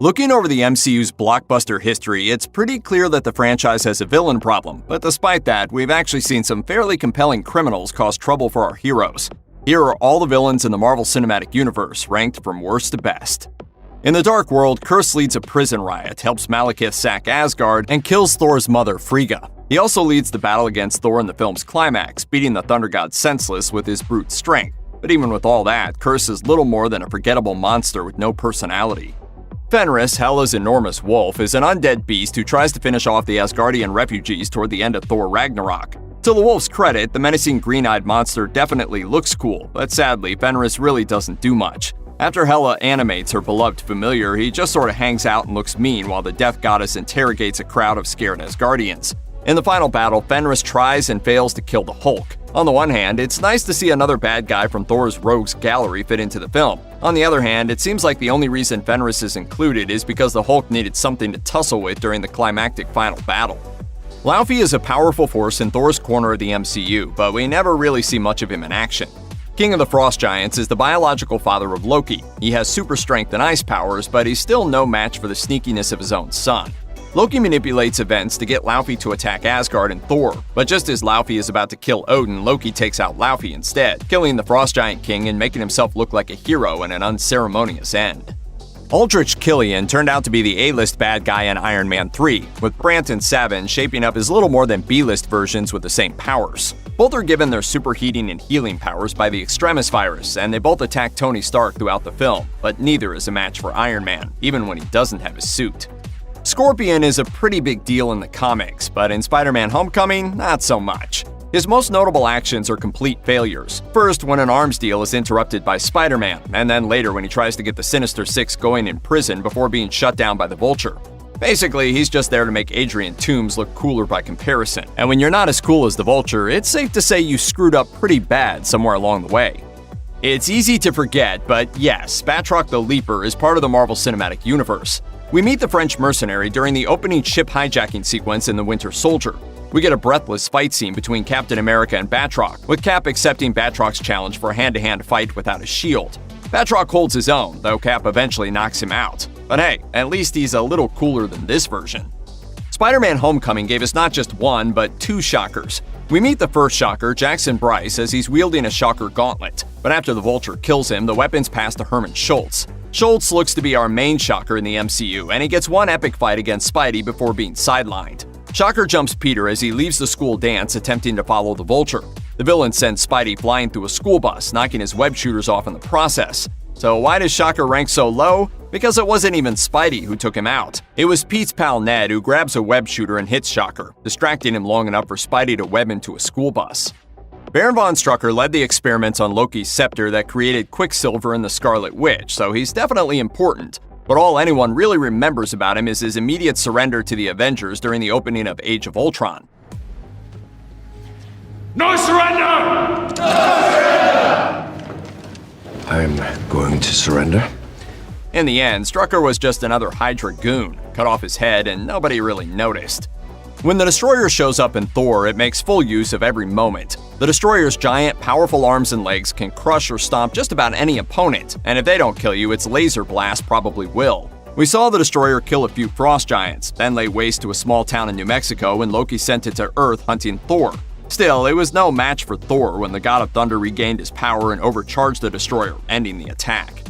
Looking over the MCU's blockbuster history, it's pretty clear that the franchise has a villain problem, but despite that, we've actually seen some fairly compelling criminals cause trouble for our heroes. Here are all the villains in the Marvel Cinematic Universe, ranked from worst to best. In the Dark World, Kurse leads a prison riot, helps Malekith sack Asgard, and kills Thor's mother, Frigga. He also leads the battle against Thor in the film's climax, beating the Thunder God senseless with his brute strength. But even with all that, Kurse is little more than a forgettable monster with no personality. Fenris, Hela's enormous wolf, is an undead beast who tries to finish off the Asgardian refugees toward the end of Thor Ragnarok. To the wolf's credit, the menacing green-eyed monster definitely looks cool, but sadly, Fenris really doesn't do much. After Hela animates her beloved familiar, he just sort of hangs out and looks mean while the Death Goddess interrogates a crowd of scared Asgardians. In the final battle, Fenris tries and fails to kill the Hulk. On the one hand, it's nice to see another bad guy from Thor's rogues gallery fit into the film. On the other hand, it seems like the only reason Fenris is included is because the Hulk needed something to tussle with during the climactic final battle. Laufey is a powerful force in Thor's corner of the MCU, but we never really see much of him in action. King of the Frost Giants is the biological father of Loki. He has super strength and ice powers, but he's still no match for the sneakiness of his own son. Loki manipulates events to get Laufey to attack Asgard and Thor, but just as Laufey is about to kill Odin, Loki takes out Laufey instead, killing the Frost Giant King and making himself look like a hero in an unceremonious end. Aldrich Killian turned out to be the A-list bad guy in Iron Man 3, with Brant and Savin shaping up as little more than B-list versions with the same powers. Both are given their superheating and healing powers by the Extremis virus, and they both attack Tony Stark throughout the film, but neither is a match for Iron Man, even when he doesn't have his suit. Scorpion is a pretty big deal in the comics, but in Spider-Man Homecoming, not so much. His most notable actions are complete failures. First, when an arms deal is interrupted by Spider-Man, and then later when he tries to get the Sinister Six going in prison before being shut down by the Vulture. Basically, he's just there to make Adrian Toomes look cooler by comparison, and when you're not as cool as the Vulture, it's safe to say you screwed up pretty bad somewhere along the way. It's easy to forget, but yes, Batroc the Leaper is part of the Marvel Cinematic Universe. We meet the French mercenary during the opening ship hijacking sequence in The Winter Soldier. We get a breathless fight scene between Captain America and Batroc, with Cap accepting Batroc's challenge for a hand-to-hand fight without a shield. Batroc holds his own, though Cap eventually knocks him out. But hey, at least he's a little cooler than this version. Spider-Man Homecoming gave us not just one, but two shockers. We meet the first shocker, Jackson Bryce, as he's wielding a shocker gauntlet. But after the Vulture kills him, the weapons pass to Herman Schultz. Schultz looks to be our main shocker in the MCU, and he gets one epic fight against Spidey before being sidelined. Shocker jumps Peter as he leaves the school dance attempting to follow the Vulture. The villain sends Spidey flying through a school bus, knocking his web shooters off in the process. So why does Shocker rank so low? Because it wasn't even Spidey who took him out. It was Pete's pal Ned who grabs a web shooter and hits Shocker, distracting him long enough for Spidey to web him to a school bus. Baron von Strucker led the experiments on Loki's scepter that created Quicksilver and the Scarlet Witch, so he's definitely important. But all anyone really remembers about him is his immediate surrender to the Avengers during the opening of Age of Ultron. No surrender! No surrender! I'm going to surrender. In the end, Strucker was just another Hydra goon, cut off his head and nobody really noticed. When the Destroyer shows up in Thor, it makes full use of every moment. The Destroyer's giant, powerful arms and legs can crush or stomp just about any opponent, and if they don't kill you, its laser blast probably will. We saw the Destroyer kill a few Frost Giants, then lay waste to a small town in New Mexico when Loki sent it to Earth hunting Thor. Still, it was no match for Thor when the God of Thunder regained his power and overcharged the Destroyer, ending the attack.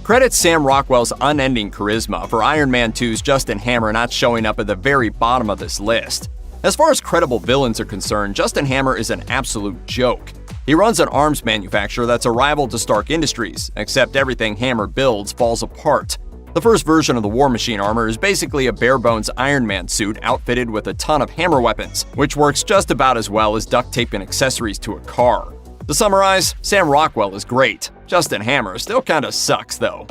Credit Sam Rockwell's unending charisma for Iron Man 2's Justin Hammer not showing up at the very bottom of this list. As far as credible villains are concerned, Justin Hammer is an absolute joke. He runs an arms manufacturer that's a rival to Stark Industries, except everything Hammer builds falls apart. The first version of the War Machine armor is basically a bare-bones Iron Man suit outfitted with a ton of hammer weapons, which works just about as well as duct tape and accessories to a car. To summarize, Sam Rockwell is great. Justin Hammer still kinda sucks, though.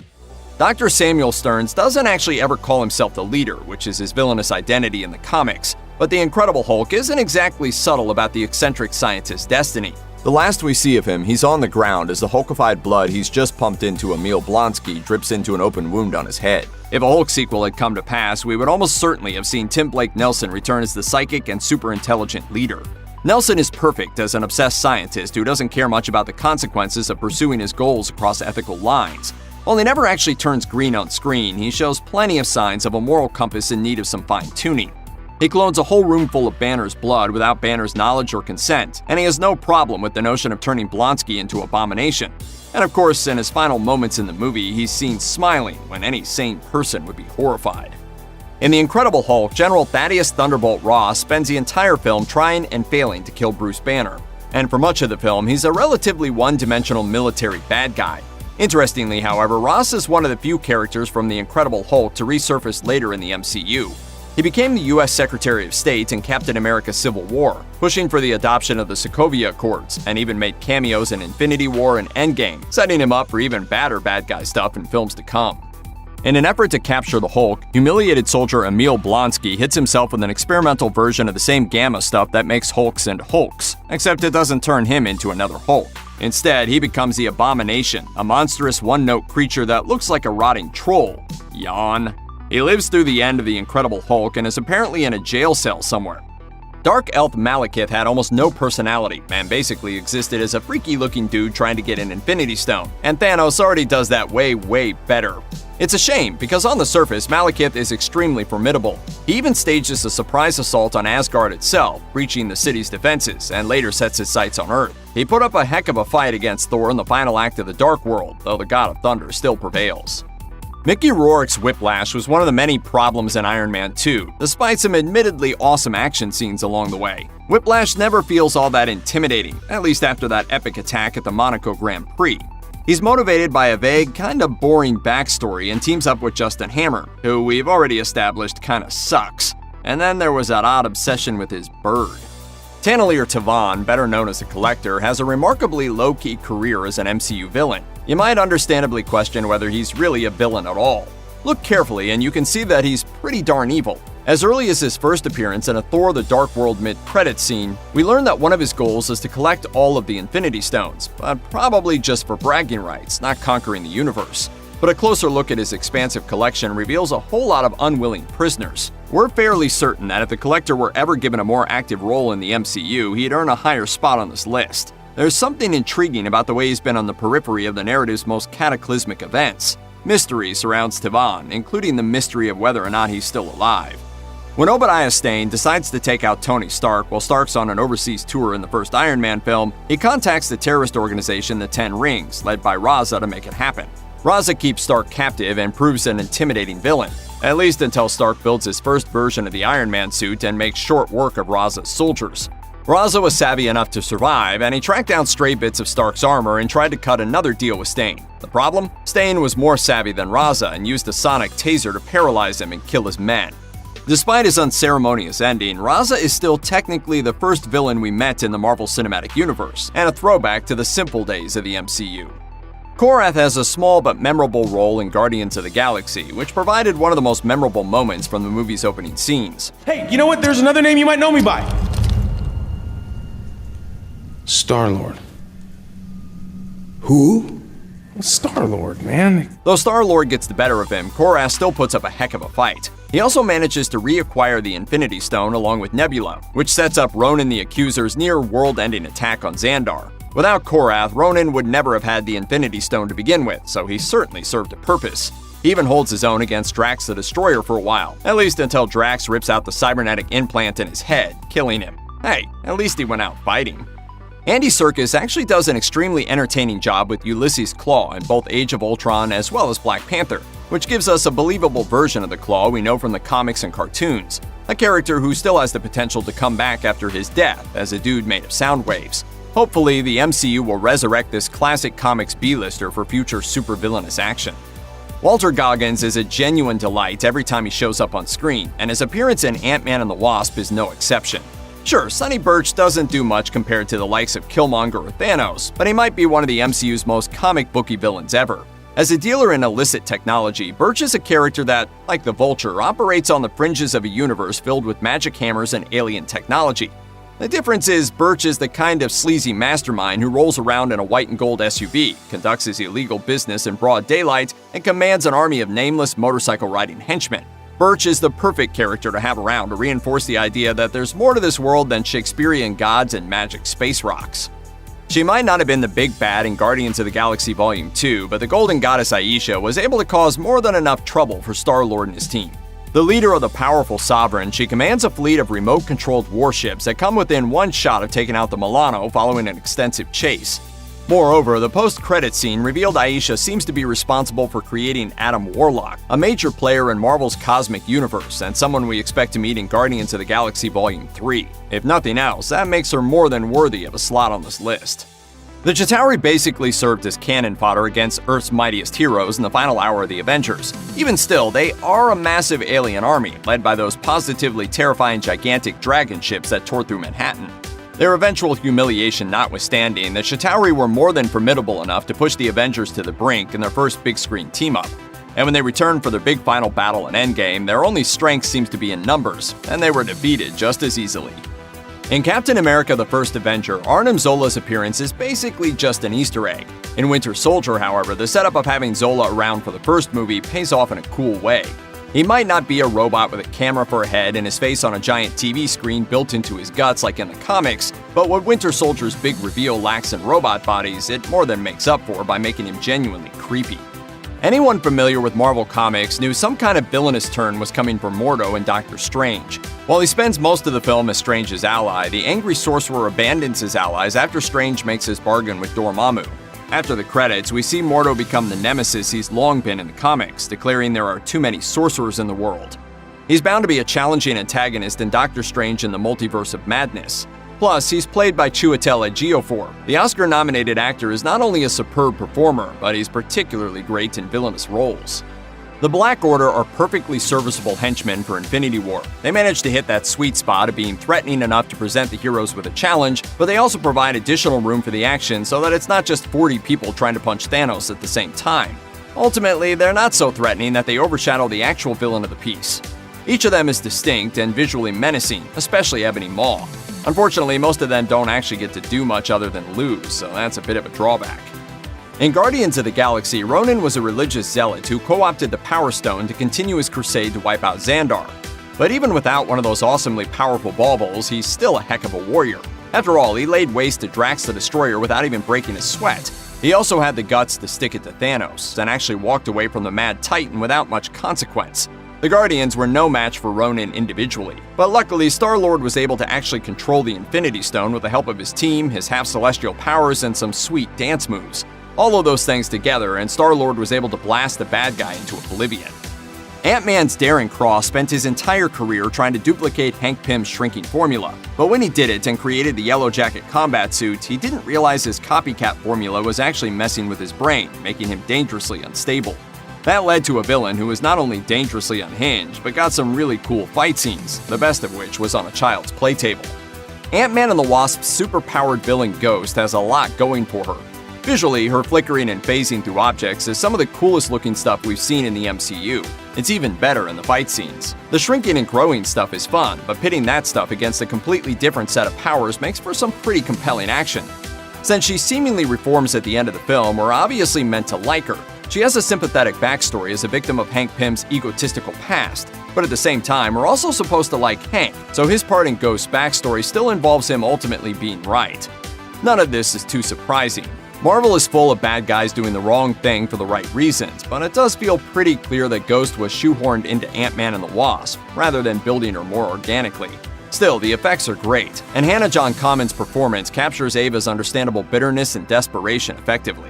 Dr. Samuel Stearns doesn't actually ever call himself the leader, which is his villainous identity in the comics, but the Incredible Hulk isn't exactly subtle about the eccentric scientist's destiny. The last we see of him, he's on the ground as the Hulkified blood he's just pumped into Emil Blonsky drips into an open wound on his head. If a Hulk sequel had come to pass, we would almost certainly have seen Tim Blake Nelson return as the psychic and super intelligent leader. Nelson is perfect as an obsessed scientist who doesn't care much about the consequences of pursuing his goals across ethical lines. While he never actually turns green on screen, he shows plenty of signs of a moral compass in need of some fine-tuning. He clones a whole room full of Banner's blood without Banner's knowledge or consent, and he has no problem with the notion of turning Blonsky into Abomination. And of course, in his final moments in the movie, he's seen smiling when any sane person would be horrified. In The Incredible Hulk, General Thaddeus Thunderbolt Ross spends the entire film trying and failing to kill Bruce Banner. And for much of the film, he's a relatively one-dimensional military bad guy. Interestingly, however, Ross is one of the few characters from The Incredible Hulk to resurface later in the MCU. He became the U.S. Secretary of State in Captain America: Civil War, pushing for the adoption of the Sokovia Accords, and even made cameos in Infinity War and Endgame, setting him up for even badder bad guy stuff in films to come. In an effort to capture the Hulk, humiliated soldier Emil Blonsky hits himself with an experimental version of the same gamma stuff that makes Hulks into Hulks, except it doesn't turn him into another Hulk. Instead, he becomes the Abomination, a monstrous one-note creature that looks like a rotting troll. Yawn. He lives through the end of The Incredible Hulk and is apparently in a jail cell somewhere. Dark Elf Malekith had almost no personality and basically existed as a freaky-looking dude trying to get an Infinity Stone, and Thanos already does that way better. It's a shame, because on the surface, Malekith is extremely formidable. He even stages a surprise assault on Asgard itself, breaching the city's defenses, and later sets his sights on Earth. He put up a heck of a fight against Thor in the final act of the Dark World, though the God of Thunder still prevails. Mickey Rourke's Whiplash was one of the many problems in Iron Man 2, despite some admittedly awesome action scenes along the way. Whiplash never feels all that intimidating, at least after that epic attack at the Monaco Grand Prix. He's motivated by a vague, kinda boring backstory and teams up with Justin Hammer, who we've already established kinda sucks. And then there was that odd obsession with his bird. Tanelier Tavan, better known as the Collector, has a remarkably low-key career as an MCU villain. You might understandably question whether he's really a villain at all. Look carefully and you can see that he's pretty darn evil. As early as his first appearance in a Thor: The Dark World mid-credits scene, we learn that one of his goals is to collect all of the Infinity Stones, but probably just for bragging rights, not conquering the universe. But a closer look at his expansive collection reveals a whole lot of unwilling prisoners. We're fairly certain that if the Collector were ever given a more active role in the MCU, he'd earn a higher spot on this list. There's something intriguing about the way he's been on the periphery of the narrative's most cataclysmic events. Mystery surrounds Tavan, including the mystery of whether or not he's still alive. When Obadiah Stane decides to take out Tony Stark while Stark's on an overseas tour in the first Iron Man film, he contacts the terrorist organization the Ten Rings, led by Raza, to make it happen. Raza keeps Stark captive and proves an intimidating villain, at least until Stark builds his first version of the Iron Man suit and makes short work of Raza's soldiers. Raza was savvy enough to survive, and he tracked down stray bits of Stark's armor and tried to cut another deal with Stane. The problem? Stane was more savvy than Raza and used a sonic taser to paralyze him and kill his men. Despite his unceremonious ending, Raza is still technically the first villain we met in the Marvel Cinematic Universe, and a throwback to the simple days of the MCU. Korath has a small but memorable role in Guardians of the Galaxy, which provided one of the most memorable moments from the movie's opening scenes. Hey, you know what? There's another name you might know me by. Star-Lord. Who? Star-Lord, man. Though Star-Lord gets the better of him, Korath still puts up a heck of a fight. He also manages to reacquire the Infinity Stone along with Nebula, which sets up Ronan the Accuser's near world-ending attack on Xandar. Without Korath, Ronan would never have had the Infinity Stone to begin with, so he certainly served a purpose. He even holds his own against Drax the Destroyer for a while, at least until Drax rips out the cybernetic implant in his head, killing him. Hey, at least he went out fighting. Andy Serkis actually does an extremely entertaining job with Ulysses Klaue in both Age of Ultron as well as Black Panther, which gives us a believable version of the Klaue we know from the comics and cartoons, a character who still has the potential to come back after his death as a dude made of sound waves. Hopefully, the MCU will resurrect this classic comics B-lister for future supervillainous action. Walter Goggins is a genuine delight every time he shows up on screen, and his appearance in Ant-Man and the Wasp is no exception. Sure, Sonny Burch doesn't do much compared to the likes of Killmonger or Thanos, but he might be one of the MCU's most comic booky villains ever. As a dealer in illicit technology, Burch is a character that, like the Vulture, operates on the fringes of a universe filled with magic hammers and alien technology. The difference is Burch is the kind of sleazy mastermind who rolls around in a white and gold SUV, conducts his illegal business in broad daylight, and commands an army of nameless motorcycle-riding henchmen. Burch is the perfect character to have around to reinforce the idea that there's more to this world than Shakespearean gods and magic space rocks. She might not have been the big bad in Guardians of the Galaxy Volume 2, but the Golden Goddess Aisha was able to cause more than enough trouble for Star-Lord and his team. The leader of the powerful Sovereign, she commands a fleet of remote-controlled warships that come within one shot of taking out the Milano following an extensive chase. Moreover, the post-credit scene revealed Aisha seems to be responsible for creating Adam Warlock, a major player in Marvel's cosmic universe and someone we expect to meet in Guardians of the Galaxy Volume 3. If nothing else, that makes her more than worthy of a slot on this list. The Chitauri basically served as cannon fodder against Earth's mightiest heroes in the final hour of the Avengers. Even still, they are a massive alien army, led by those positively terrifying gigantic dragon ships that tore through Manhattan. Their eventual humiliation notwithstanding, the Chitauri were more than formidable enough to push the Avengers to the brink in their first big-screen team-up. And when they returned for their big final battle in Endgame, their only strength seems to be in numbers, and they were defeated just as easily. In Captain America: The First Avenger, Arnim Zola's appearance is basically just an Easter egg. In Winter Soldier, however, the setup of having Zola around for the first movie pays off in a cool way. He might not be a robot with a camera for a head and his face on a giant TV screen built into his guts like in the comics, but what Winter Soldier's big reveal lacks in robot bodies, it more than makes up for by making him genuinely creepy. Anyone familiar with Marvel Comics knew some kind of villainous turn was coming for Mordo in Doctor Strange. While he spends most of the film as Strange's ally, the angry sorcerer abandons his allies after Strange makes his bargain with Dormammu. After the credits, we see Mordo become the nemesis he's long been in the comics, declaring there are too many sorcerers in the world. He's bound to be a challenging antagonist in Doctor Strange in the Multiverse of Madness. Plus, he's played by Chiwetel Ejiofor. The Oscar-nominated actor is not only a superb performer, but he's particularly great in villainous roles. The Black Order are perfectly serviceable henchmen for Infinity War. They manage to hit that sweet spot of being threatening enough to present the heroes with a challenge, but they also provide additional room for the action so that it's not just 40 people trying to punch Thanos at the same time. Ultimately, they're not so threatening that they overshadow the actual villain of the piece. Each of them is distinct and visually menacing, especially Ebony Maw. Unfortunately, most of them don't actually get to do much other than lose, so that's a bit of a drawback. In Guardians of the Galaxy, Ronan was a religious zealot who co-opted the Power Stone to continue his crusade to wipe out Xandar. But even without one of those awesomely powerful baubles, he's still a heck of a warrior. After all, he laid waste to Drax the Destroyer without even breaking a sweat. He also had the guts to stick it to Thanos, and actually walked away from the Mad Titan without much consequence. The Guardians were no match for Ronan individually, but luckily Star-Lord was able to actually control the Infinity Stone with the help of his team, his half-celestial powers, and some sweet dance moves. All of those things together, and Star-Lord was able to blast the bad guy into oblivion. Ant-Man's Darren Cross spent his entire career trying to duplicate Hank Pym's shrinking formula, but when he did it and created the Yellow Jacket combat suit, he didn't realize his copycat formula was actually messing with his brain, making him dangerously unstable. That led to a villain who was not only dangerously unhinged, but got some really cool fight scenes, the best of which was on a child's playtable. Ant-Man and the Wasp's super-powered villain Ghost has a lot going for her. Visually, her flickering and phasing through objects is some of the coolest looking stuff we've seen in the MCU. It's even better in the fight scenes. The shrinking and growing stuff is fun, but pitting that stuff against a completely different set of powers makes for some pretty compelling action. Since she seemingly reforms at the end of the film, we're obviously meant to like her. She has a sympathetic backstory as a victim of Hank Pym's egotistical past, but at the same time, we're also supposed to like Hank, so his part in Ghost's backstory still involves him ultimately being right. None of this is too surprising. Marvel is full of bad guys doing the wrong thing for the right reasons, but it does feel pretty clear that Ghost was shoehorned into Ant-Man and the Wasp, rather than building her more organically. Still, the effects are great, and Hannah John Common's performance captures Ava's understandable bitterness and desperation effectively.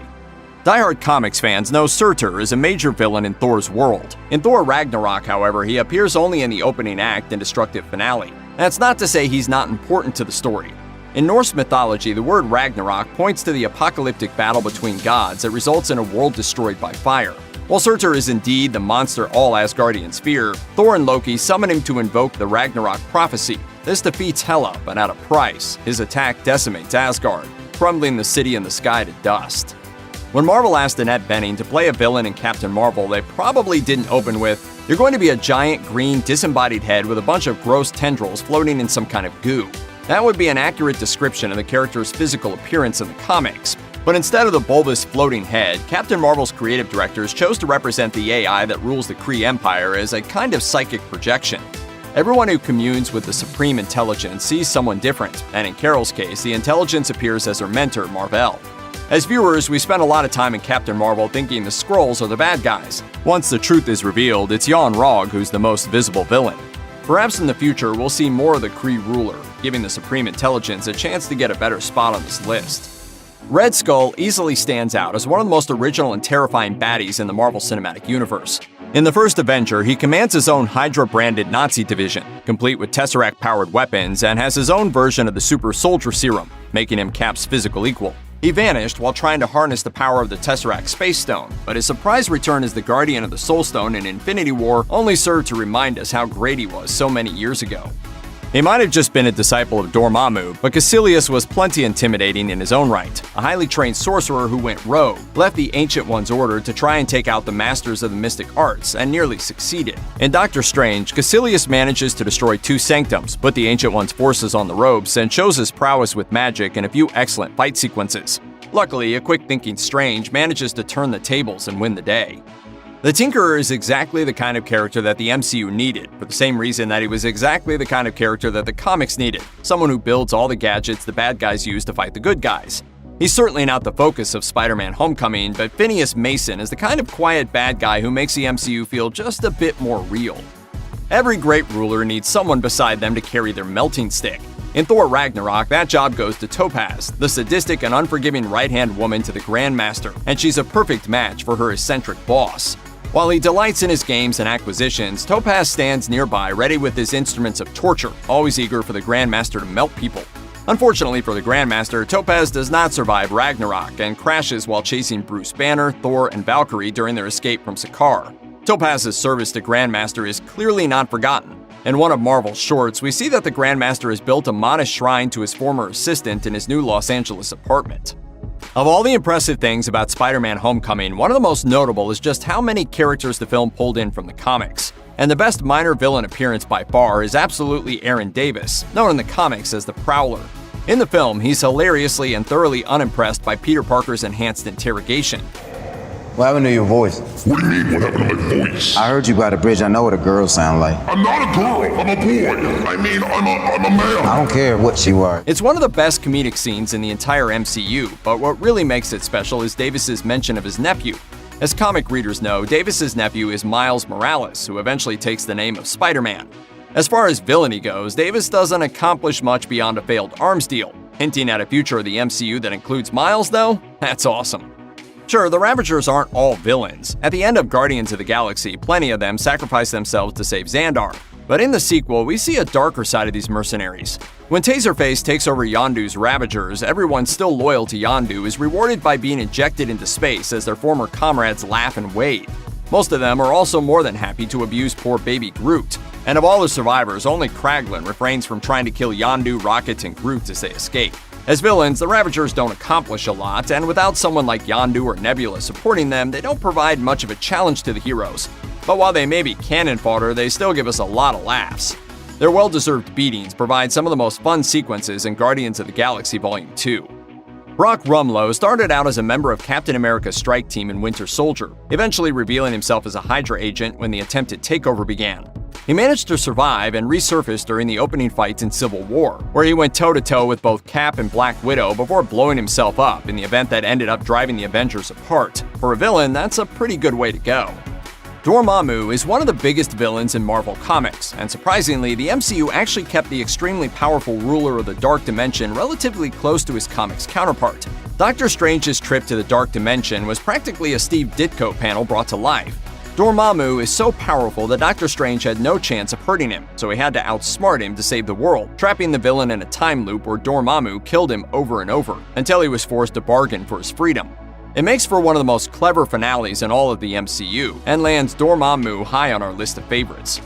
Die-hard comics fans know Surtur is a major villain in Thor's world. In Thor Ragnarok, however, he appears only in the opening act and destructive finale. That's not to say he's not important to the story. In Norse mythology, the word Ragnarok points to the apocalyptic battle between gods that results in a world destroyed by fire. While Surtur is indeed the monster all Asgardians fear, Thor and Loki summon him to invoke the Ragnarok prophecy. This defeats Hela, but at a price. His attack decimates Asgard, crumbling the city in the sky to dust. When Marvel asked Annette Bening to play a villain in Captain Marvel, they probably didn't open with, "You're going to be a giant, green, disembodied head with a bunch of gross tendrils floating in some kind of goo." That would be an accurate description of the character's physical appearance in the comics. But instead of the bulbous floating head, Captain Marvel's creative directors chose to represent the AI that rules the Kree Empire as a kind of psychic projection. Everyone who communes with the Supreme Intelligence sees someone different, and in Carol's case, the Intelligence appears as her mentor, Mar-Vell. As viewers, we spend a lot of time in Captain Marvel thinking the Skrulls are the bad guys. Once the truth is revealed, it's Yon-Rogg who's the most visible villain. Perhaps in the future, we'll see more of the Kree ruler, giving the Supreme Intelligence a chance to get a better spot on this list. Red Skull easily stands out as one of the most original and terrifying baddies in the Marvel Cinematic Universe. In the first Avenger, he commands his own Hydra-branded Nazi division, complete with Tesseract-powered weapons, and has his own version of the Super Soldier Serum, making him Cap's physical equal. He vanished while trying to harness the power of the Tesseract Space Stone, but his surprise return as the Guardian of the Soul Stone in Infinity War only served to remind us how great he was so many years ago. He might have just been a disciple of Dormammu, but Caecilius was plenty intimidating in his own right. A highly trained sorcerer who went rogue, left the Ancient One's order to try and take out the Masters of the Mystic Arts, and nearly succeeded. In Doctor Strange, Caecilius manages to destroy 2 sanctums, put the Ancient One's forces on the ropes, and shows his prowess with magic in a few excellent fight sequences. Luckily, a quick-thinking Strange manages to turn the tables and win the day. The Tinkerer is exactly the kind of character that the MCU needed, for the same reason that he was exactly the kind of character that the comics needed, someone who builds all the gadgets the bad guys use to fight the good guys. He's certainly not the focus of Spider-Man Homecoming, but Phineas Mason is the kind of quiet bad guy who makes the MCU feel just a bit more real. Every great ruler needs someone beside them to carry their melting stick. In Thor Ragnarok, that job goes to Topaz, the sadistic and unforgiving right-hand woman to the Grand Master, and she's a perfect match for her eccentric boss. While he delights in his games and acquisitions, Topaz stands nearby ready with his instruments of torture, always eager for the Grandmaster to melt people. Unfortunately for the Grandmaster, Topaz does not survive Ragnarok and crashes while chasing Bruce Banner, Thor, and Valkyrie during their escape from Sakaar. Topaz's service to Grandmaster is clearly not forgotten. In one of Marvel's shorts, we see that the Grandmaster has built a modest shrine to his former assistant in his new Los Angeles apartment. Of all the impressive things about Spider-Man Homecoming, one of the most notable is just how many characters the film pulled in from the comics. And the best minor villain appearance by far is absolutely Aaron Davis, known in the comics as the Prowler. In the film, he's hilariously and thoroughly unimpressed by Peter Parker's enhanced interrogation. What happened to your voice? What do you mean, what happened to my voice? I heard you by the bridge. I know what a girl sound like. I'm not a girl, I'm a boy. I mean, I'm a man. I don't care what she was. It's one of the best comedic scenes in the entire MCU, but what really makes it special is Davis's mention of his nephew. As comic readers know, Davis's nephew is Miles Morales, who eventually takes the name of Spider-Man. As far as villainy goes, Davis doesn't accomplish much beyond a failed arms deal. Hinting at a future of the MCU that includes Miles, though? That's awesome. Sure, the Ravagers aren't all villains. At the end of Guardians of the Galaxy, plenty of them sacrifice themselves to save Xandar. But in the sequel, we see a darker side of these mercenaries. When Taserface takes over Yondu's Ravagers, everyone still loyal to Yondu is rewarded by being ejected into space as their former comrades laugh and wave. Most of them are also more than happy to abuse poor baby Groot. And of all the survivors, only Kraglin refrains from trying to kill Yondu, Rocket, and Groot as they escape. As villains, the Ravagers don't accomplish a lot, and without someone like Yondu or Nebula supporting them, they don't provide much of a challenge to the heroes. But while they may be cannon fodder, they still give us a lot of laughs. Their well-deserved beatings provide some of the most fun sequences in Guardians of the Galaxy Volume 2. Brock Rumlow started out as a member of Captain America's strike team in Winter Soldier, eventually revealing himself as a Hydra agent when the attempted takeover began. He managed to survive and resurfaced during the opening fights in Civil War, where he went toe-to-toe with both Cap and Black Widow before blowing himself up in the event that ended up driving the Avengers apart. For a villain, that's a pretty good way to go. Dormammu is one of the biggest villains in Marvel Comics, and surprisingly, the MCU actually kept the extremely powerful ruler of the Dark Dimension relatively close to his comics counterpart. Doctor Strange's trip to the Dark Dimension was practically a Steve Ditko panel brought to life. Dormammu is so powerful that Doctor Strange had no chance of hurting him, so he had to outsmart him to save the world, trapping the villain in a time loop where Dormammu killed him over and over, until he was forced to bargain for his freedom. It makes for one of the most clever finales in all of the MCU, and lands Dormammu high on our list of favorites.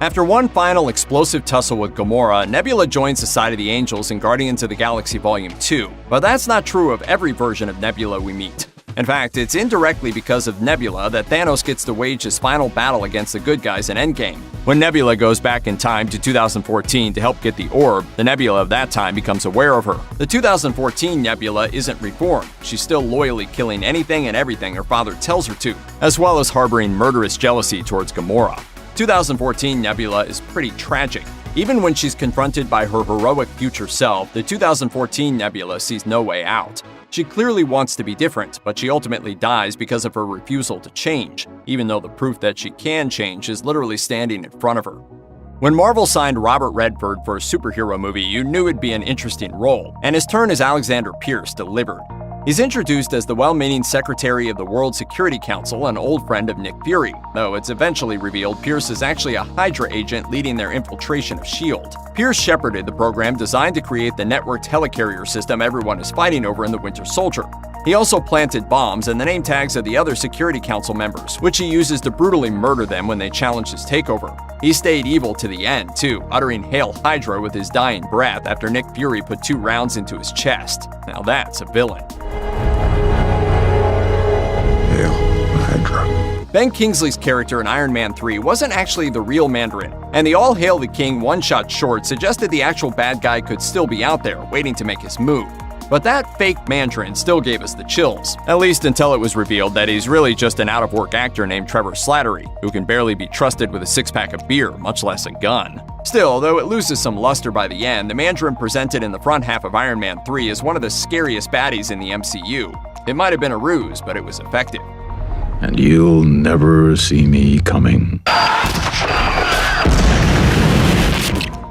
After one final explosive tussle with Gamora, Nebula joins the side of the Angels in Guardians of the Galaxy Volume 2, but that's not true of every version of Nebula we meet. In fact, it's indirectly because of Nebula that Thanos gets to wage his final battle against the good guys in Endgame. When Nebula goes back in time to 2014 to help get the orb, the Nebula of that time becomes aware of her. The 2014 Nebula isn't reformed. She's still loyally killing anything and everything her father tells her to, as well as harboring murderous jealousy towards Gamora. 2014 Nebula is pretty tragic. Even when she's confronted by her heroic future self, the 2014 Nebula sees no way out. She clearly wants to be different, but she ultimately dies because of her refusal to change, even though the proof that she can change is literally standing in front of her. When Marvel signed Robert Redford for a superhero movie, you knew it'd be an interesting role, and his turn as Alexander Pierce delivered. He's introduced as the well-meaning secretary of the World Security Council, an old friend of Nick Fury, though it's eventually revealed Pierce is actually a Hydra agent leading their infiltration of S.H.I.E.L.D. Pierce shepherded the program designed to create the networked helicarrier system everyone is fighting over in the Winter Soldier. He also planted bombs and the name tags of the other Security Council members, which he uses to brutally murder them when they challenge his takeover. He stayed evil to the end, too, uttering "Hail Hydra" with his dying breath after Nick Fury put 2 rounds into his chest. Now that's a villain. Hail Hydra. Ben Kingsley's character in Iron Man 3 wasn't actually the real Mandarin, and the All Hail the King one-shot short suggested the actual bad guy could still be out there, waiting to make his move. But that fake Mandarin still gave us the chills, at least until it was revealed that he's really just an out-of-work actor named Trevor Slattery, who can barely be trusted with a 6-pack of beer, much less a gun. Still, though it loses some luster by the end, the Mandarin presented in the front half of Iron Man 3 is one of the scariest baddies in the MCU. It might have been a ruse, but it was effective. And you'll never see me coming.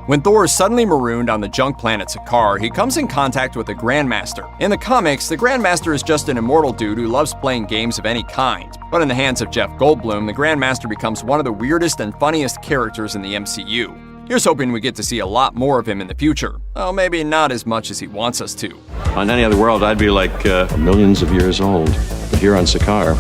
When Thor is suddenly marooned on the junk planet Sakaar, he comes in contact with the Grandmaster. In the comics, the Grandmaster is just an immortal dude who loves playing games of any kind. But in the hands of Jeff Goldblum, the Grandmaster becomes one of the weirdest and funniest characters in the MCU. Here's hoping we get to see a lot more of him in the future. Well, maybe not as much as he wants us to. On any other world, I'd be like millions of years old. But here on Sakaar,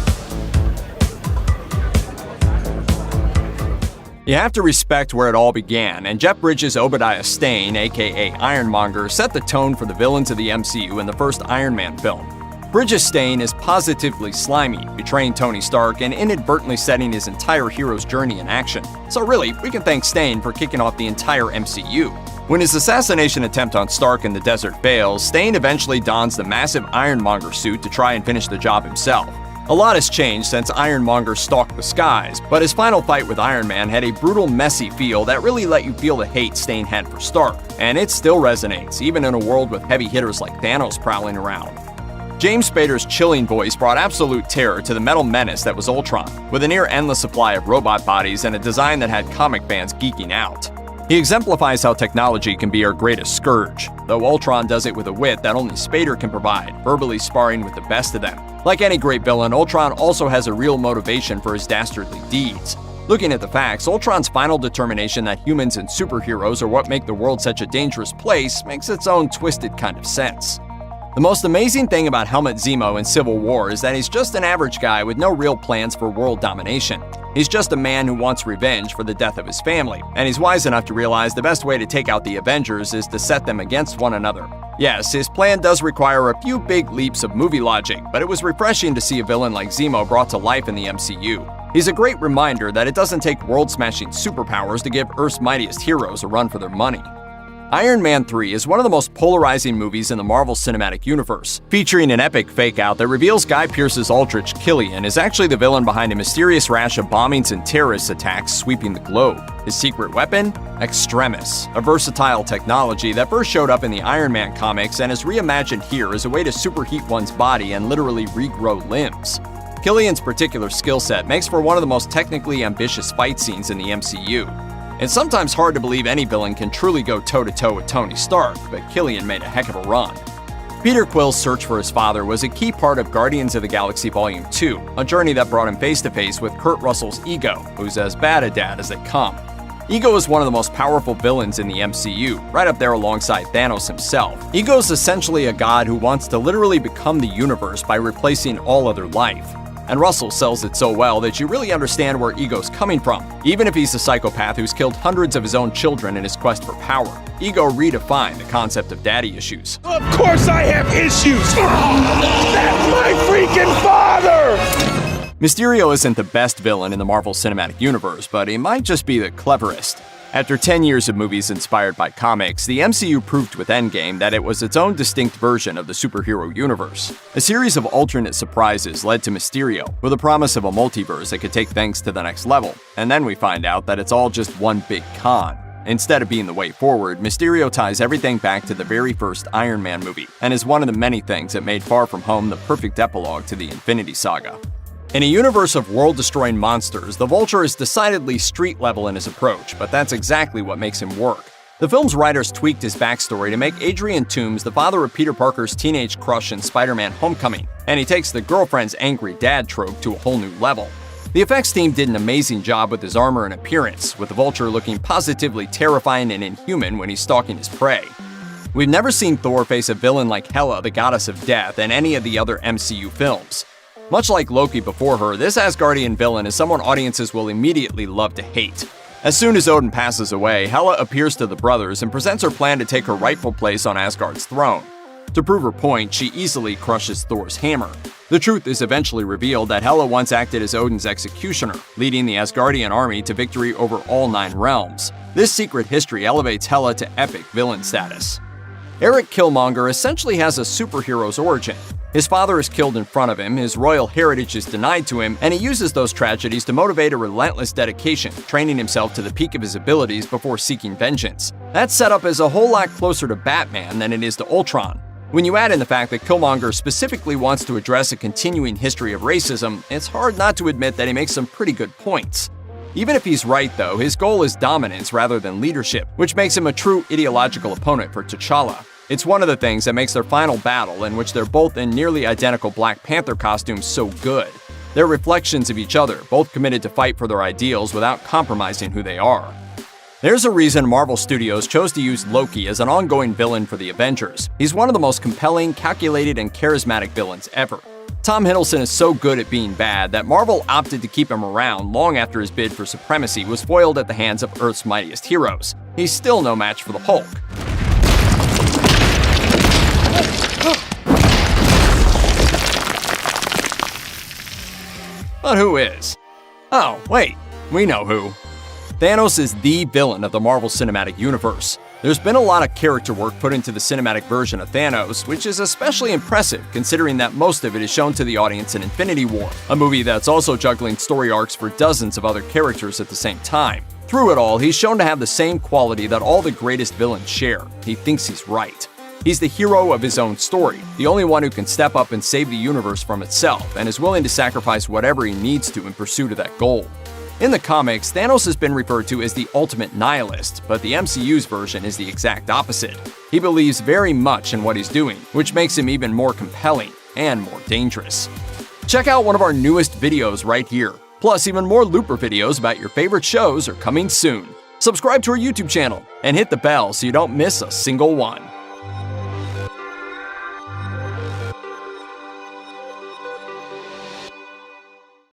you have to respect where it all began, and Jeff Bridges' Obadiah Stane, aka Ironmonger, set the tone for the villains of the MCU in the first Iron Man film. Bridges' Stane is positively slimy, betraying Tony Stark and inadvertently setting his entire hero's journey in action. So really, we can thank Stane for kicking off the entire MCU. When his assassination attempt on Stark in the desert fails, Stane eventually dons the massive Ironmonger suit to try and finish the job himself. A lot has changed since Ironmonger stalked the skies, but his final fight with Iron Man had a brutal, messy feel that really let you feel the hate Stane had for Stark, and it still resonates, even in a world with heavy hitters like Thanos prowling around. James Spader's chilling voice brought absolute terror to the metal menace that was Ultron, with a near-endless supply of robot bodies and a design that had comic fans geeking out. He exemplifies how technology can be our greatest scourge, though Ultron does it with a wit that only Spader can provide, verbally sparring with the best of them. Like any great villain, Ultron also has a real motivation for his dastardly deeds. Looking at the facts, Ultron's final determination that humans and superheroes are what make the world such a dangerous place makes its own twisted kind of sense. The most amazing thing about Helmut Zemo in Civil War is that he's just an average guy with no real plans for world domination. He's just a man who wants revenge for the death of his family, and he's wise enough to realize the best way to take out the Avengers is to set them against one another. Yes, his plan does require a few big leaps of movie logic, but it was refreshing to see a villain like Zemo brought to life in the MCU. He's a great reminder that it doesn't take world-smashing superpowers to give Earth's mightiest heroes a run for their money. Iron Man 3 is one of the most polarizing movies in the Marvel Cinematic Universe, featuring an epic fake-out that reveals Guy Pearce's Aldrich Killian is actually the villain behind a mysterious rash of bombings and terrorist attacks sweeping the globe. His secret weapon? Extremis, a versatile technology that first showed up in the Iron Man comics and is reimagined here as a way to superheat one's body and literally regrow limbs. Killian's particular skill set makes for one of the most technically ambitious fight scenes in the MCU. It's sometimes hard to believe any villain can truly go toe-to-toe with Tony Stark, but Killian made a heck of a run. Peter Quill's search for his father was a key part of Guardians of the Galaxy Volume 2, a journey that brought him face-to-face with Kurt Russell's Ego, who's as bad a dad as they come. Ego is one of the most powerful villains in the MCU, right up there alongside Thanos himself. Ego's essentially a god who wants to literally become the universe by replacing all other life. And Russell sells it so well that you really understand where Ego's coming from, even if he's a psychopath who's killed hundreds of his own children in his quest for power. Ego redefined the concept of daddy issues. Of course I have issues! That's my freaking father! Mysterio isn't the best villain in the Marvel Cinematic Universe, but he might just be the cleverest. After 10 years of movies inspired by comics, the MCU proved with Endgame that it was its own distinct version of the superhero universe. A series of alternate surprises led to Mysterio, with a promise of a multiverse that could take things to the next level, and then we find out that it's all just one big con. Instead of being the way forward, Mysterio ties everything back to the very first Iron Man movie, and is one of the many things that made Far From Home the perfect epilogue to the Infinity Saga. In a universe of world-destroying monsters, the Vulture is decidedly street-level in his approach, but that's exactly what makes him work. The film's writers tweaked his backstory to make Adrian Toomes the father of Peter Parker's teenage crush in Spider-Man: Homecoming, and he takes the girlfriend's angry dad trope to a whole new level. The effects team did an amazing job with his armor and appearance, with the Vulture looking positively terrifying and inhuman when he's stalking his prey. We've never seen Thor face a villain like Hela, the goddess of death, in any of the other MCU films. Much like Loki before her, this Asgardian villain is someone audiences will immediately love to hate. As soon as Odin passes away, Hela appears to the brothers and presents her plan to take her rightful place on Asgard's throne. To prove her point, she easily crushes Thor's hammer. The truth is eventually revealed that Hela once acted as Odin's executioner, leading the Asgardian army to victory over all 9 realms. This secret history elevates Hela to epic villain status. Eric Killmonger essentially has a superhero's origin. His father is killed in front of him, his royal heritage is denied to him, and he uses those tragedies to motivate a relentless dedication, training himself to the peak of his abilities before seeking vengeance. That setup is a whole lot closer to Batman than it is to Ultron. When you add in the fact that Killmonger specifically wants to address a continuing history of racism, it's hard not to admit that he makes some pretty good points. Even if he's right, though, his goal is dominance rather than leadership, which makes him a true ideological opponent for T'Challa. It's one of the things that makes their final battle, in which they're both in nearly identical Black Panther costumes, so good. They're reflections of each other, both committed to fight for their ideals without compromising who they are. There's a reason Marvel Studios chose to use Loki as an ongoing villain for the Avengers. He's one of the most compelling, calculated, and charismatic villains ever. Tom Hiddleston is so good at being bad that Marvel opted to keep him around long after his bid for supremacy was foiled at the hands of Earth's mightiest heroes. He's still no match for the Hulk. But who is? Oh, wait, we know who. Thanos is the villain of the Marvel Cinematic Universe. There's been a lot of character work put into the cinematic version of Thanos, which is especially impressive considering that most of it is shown to the audience in Infinity War, a movie that's also juggling story arcs for dozens of other characters at the same time. Through it all, he's shown to have the same quality that all the greatest villains share. He thinks he's right. He's the hero of his own story, the only one who can step up and save the universe from itself, and is willing to sacrifice whatever he needs to in pursuit of that goal. In the comics, Thanos has been referred to as the ultimate nihilist, but the MCU's version is the exact opposite. He believes very much in what he's doing, which makes him even more compelling and more dangerous. Check out one of our newest videos right here. Plus, even more Looper videos about your favorite shows are coming soon. Subscribe to our YouTube channel and hit the bell so you don't miss a single one.